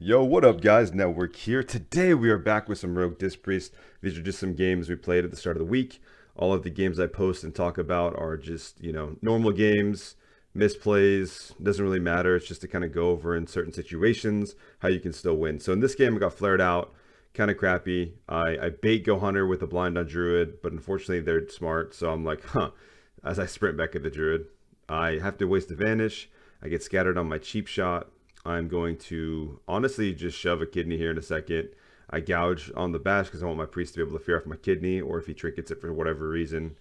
Yo, what up, guys? Netwrk here. Today we are back with some Rogue Disc Priest. These are just some games we played at the start of the week. All of the games I post and talk about are just, normal games, misplays. Doesn't really matter. It's just to kind of go over in certain situations how you can still win. So in this game, I got flared out, kind of crappy. I bait Go Hunter with a blind on Druid, but unfortunately they're smart. So I'm like, as I sprint back at the Druid. I have to waste a Vanish. I get scattered on my cheap shot. I'm going to honestly just shove a kidney here in a second. I gouge on the bash because I want my priest to be able to fear off my kidney, or if he trinkets it for whatever reason.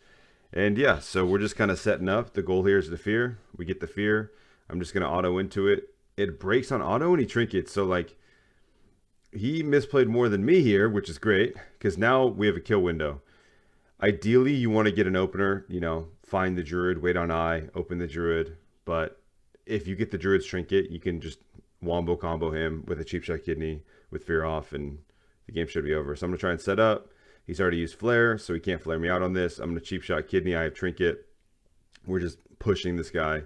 And yeah, so we're just kind of setting up. The goal here is the fear. We get the fear. I'm just going to auto into it. It breaks on auto and he trinkets. So like he misplayed more than me here, which is great because now we have a kill window. Ideally, you want to get an opener, find the Druid, wait on eye, open the Druid. But if you get the Druid's trinket, you can just wombo combo him with a cheap shot kidney with fear off, and the game should be over. So I'm going to try and set up. He's already used flare, so he can't flare me out on this. I'm going to cheap shot kidney. I have trinket. We're just pushing this guy.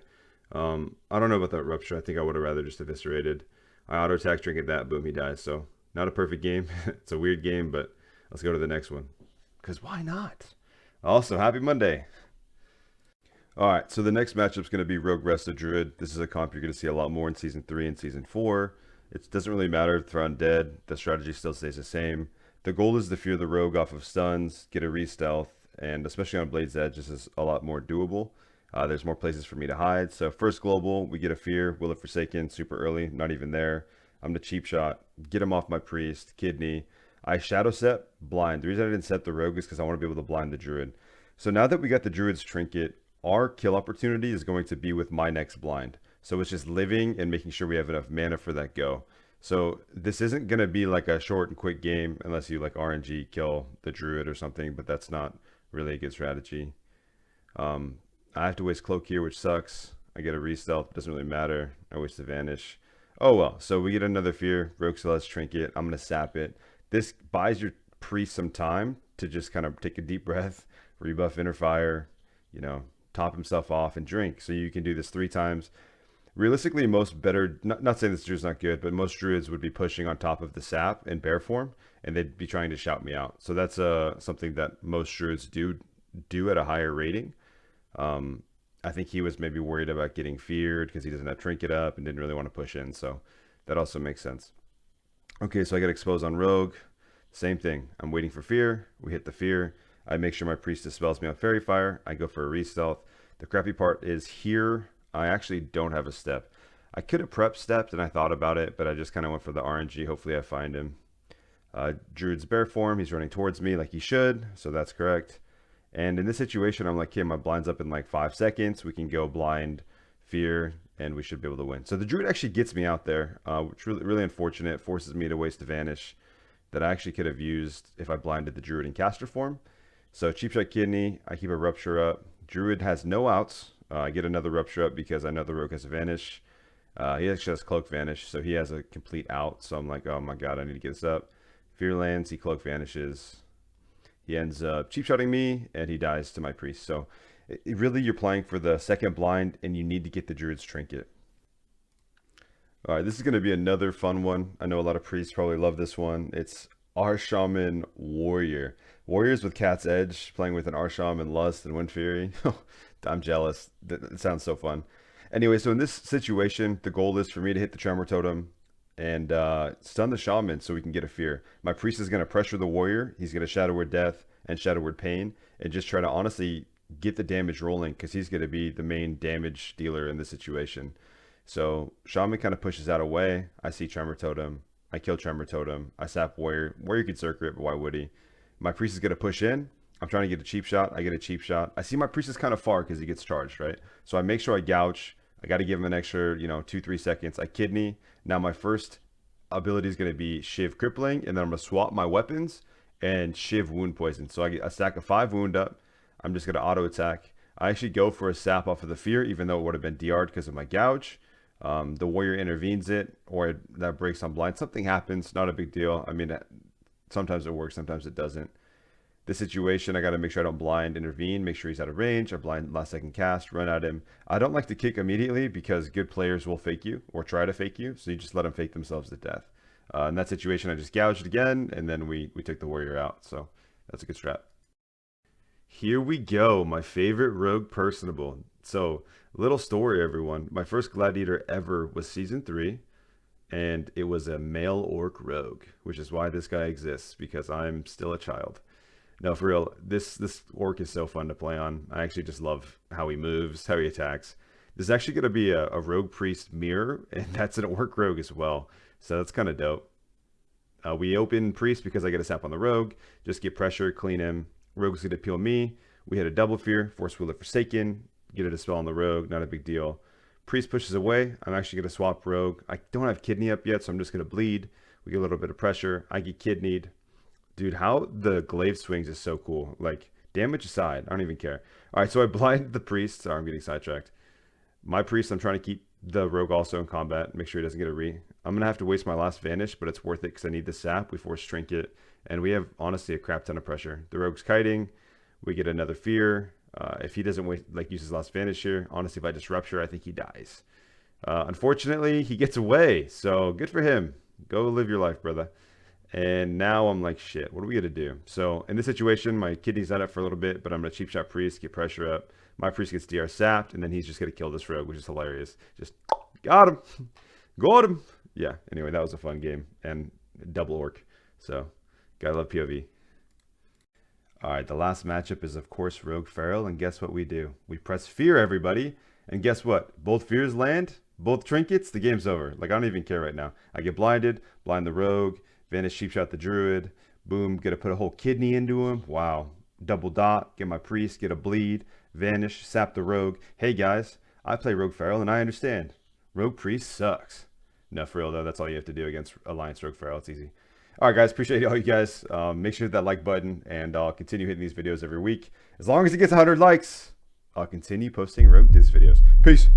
I don't know about that rupture. I think I would have rather just eviscerated. I auto attack, trinket that, boom, he dies. So not a perfect game. It's a weird game, but let's go to the next one. Because why not? Also, happy Monday. All right, so the next matchup is going to be Rogue Rest of Druid. This is a comp you're going to see a lot more in Season 3 and Season 4. It doesn't really matter if they're undead. The strategy still stays the same. The goal is to fear the rogue off of stuns, get a re-stealth, and especially on Blade's Edge, this is a lot more doable. There's more places for me to hide. So first global, we get a fear, Will of Forsaken, super early, not even there. I'm the cheap shot, get him off my priest, kidney. I shadow set, blind. The reason I didn't set the rogue is because I want to be able to blind the druid. So now that we got the druid's trinket, our kill opportunity is going to be with my next blind. So it's just living and making sure we have enough mana for that go. So this isn't going to be like a short and quick game unless you like RNG kill the druid or something, but that's not really a good strategy. I have to waste cloak here, which sucks. I get a re-stealth, doesn't really matter. I waste the vanish. Oh well, so we get another fear. Rogue still has trinket. I'm going to sap it. This buys your priest some time to just kind of take a deep breath, rebuff inner fire, top himself off and drink. So you can do this 3 times. Realistically, most better, not saying this druid's not good, but most druids would be pushing on top of the sap in bear form, and they'd be trying to shout me out. So that's something that most druids do at a higher rating. I think he was maybe worried about getting feared because he doesn't have trinket up and didn't really want to push in. So that also makes sense. Okay, so I get exposed on rogue. Same thing. I'm waiting for fear. We hit the fear. I make sure my priest dispels me on fairy fire. I go for a re-stealth. The crappy part is here, I actually don't have a step. I could have prep stepped and I thought about it, but I just kind of went for the RNG. Hopefully I find him. Druid's bear form. He's running towards me like he should, so that's correct. And in this situation, I'm like, okay, my blind's up in like 5 seconds. We can go blind, fear, and we should be able to win. So the druid actually gets me out there, which really, really unfortunate. It forces me to waste a vanish that I actually could have used if I blinded the druid in caster form. So cheap shot kidney, I keep a rupture up. Druid has no outs. I get another rupture up because I know the rogue has a vanish. He actually has cloak vanish, so he has a complete out. So I'm like, oh my god, I need to get this up. Fear lands, he cloak vanishes. He ends up cheap shotting me, and he dies to my priest. So really, you're playing for the second blind, and you need to get the druid's trinket. All right, this is going to be another fun one. I know a lot of priests probably love this one. It's Shaman Warrior. Warriors with Cat's Edge, playing with an Rsham and Lust and Wind Fury. I'm jealous. It sounds so fun. Anyway, so in this situation, the goal is for me to hit the Tremor Totem and stun the Shaman so we can get a fear. My priest is going to pressure the Warrior. He's going to Shadow Word Death and Shadow Word Pain and just try to honestly get the damage rolling because he's going to be the main damage dealer in this situation. So Shaman kind of pushes out away. I see Tremor Totem. I kill Tremor Totem. I sap Warrior. Warrior could circle it, but why would he? My priest is going to push in. I'm trying to get a cheap shot. I get a cheap shot. I see my priest is kind of far because he gets charged, right? So I make sure I gouge. I got to give him an extra, 2-3 seconds. I kidney. Now my first ability is going to be Shiv Crippling, and then I'm going to swap my weapons and Shiv Wound Poison. So I get a stack of 5 wound up. I'm just going to auto attack. I actually go for a sap off of the fear, even though it would have been DR'd because of my gouge. The warrior intervenes it, or that breaks on blind. Something happens, not a big deal. I mean, sometimes it works, sometimes it doesn't. This situation, I got to make sure I don't blind intervene, make sure he's out of range. I blind last second cast, run at him. I don't like to kick immediately because good players will fake you or try to fake you. So you just let them fake themselves to death. In that situation, I just gouged again, and then we took the warrior out. So that's a good strat. Here we go, my favorite rogue personable. So, little story, everyone. My first gladiator ever was season 3, and it was a male orc rogue, which is why this guy exists, because I'm still a child. No, for real, this orc is so fun to play on. I actually just love how he moves, how he attacks. There's actually going to be a rogue priest mirror, and that's an orc rogue as well. So that's kind of dope. We open priest because I get a sap on the rogue. Just get pressure, clean him. Rogue's going to peel me. We hit a double fear, force wheel it Forsaken, get a dispel on the rogue, not a big deal. Priest pushes away. I'm actually going to swap rogue. I don't have kidney up yet, so I'm just going to bleed. We get a little bit of pressure. I get kidneyed. Dude, how the glaive swings is so cool. Like, damage aside, I don't even care. All right, so I blind the priest. Sorry, I'm getting sidetracked. My priest, I'm trying to keep the rogue also in combat. Make sure he doesn't get a re. I'm going to have to waste my last vanish, but it's worth it because I need the sap. We force trinket, and we have, honestly, a crap ton of pressure. The rogue's kiting. We get another fear. If he doesn't use his last vanish here, honestly, if I just rupture, I think he dies. Unfortunately, he gets away, so good for him. Go live your life, brother. And now I'm like, shit, what are we going to do? So in this situation, my kidney's not up for a little bit, but I'm going to cheap shot priest, get pressure up. My priest gets DR sapped, and then he's just going to kill this rogue, which is hilarious. Just got him. Got him. Yeah, anyway, that was a fun game. And double orc. So, gotta love POV. Alright, the last matchup is, of course, Rogue Feral. And guess what we do? We press Fear, everybody. And guess what? Both Fears land, both trinkets, the game's over. Like, I don't even care right now. I get blinded, blind the Rogue, vanish cheap shot the Druid. Boom, gonna put a whole kidney into him. Wow. Double dot, get my priest, get a bleed, vanish, sap the Rogue. Hey guys, I play Rogue Feral and I understand. Rogue Priest sucks. No, for real though, that's all you have to do against Alliance Rogue Feral. It's easy. All right, guys, appreciate all you guys. Make sure to hit that like button, and I'll continue hitting these videos every week. As long as it gets 100 likes, I'll continue posting Rogue Disc videos. Peace.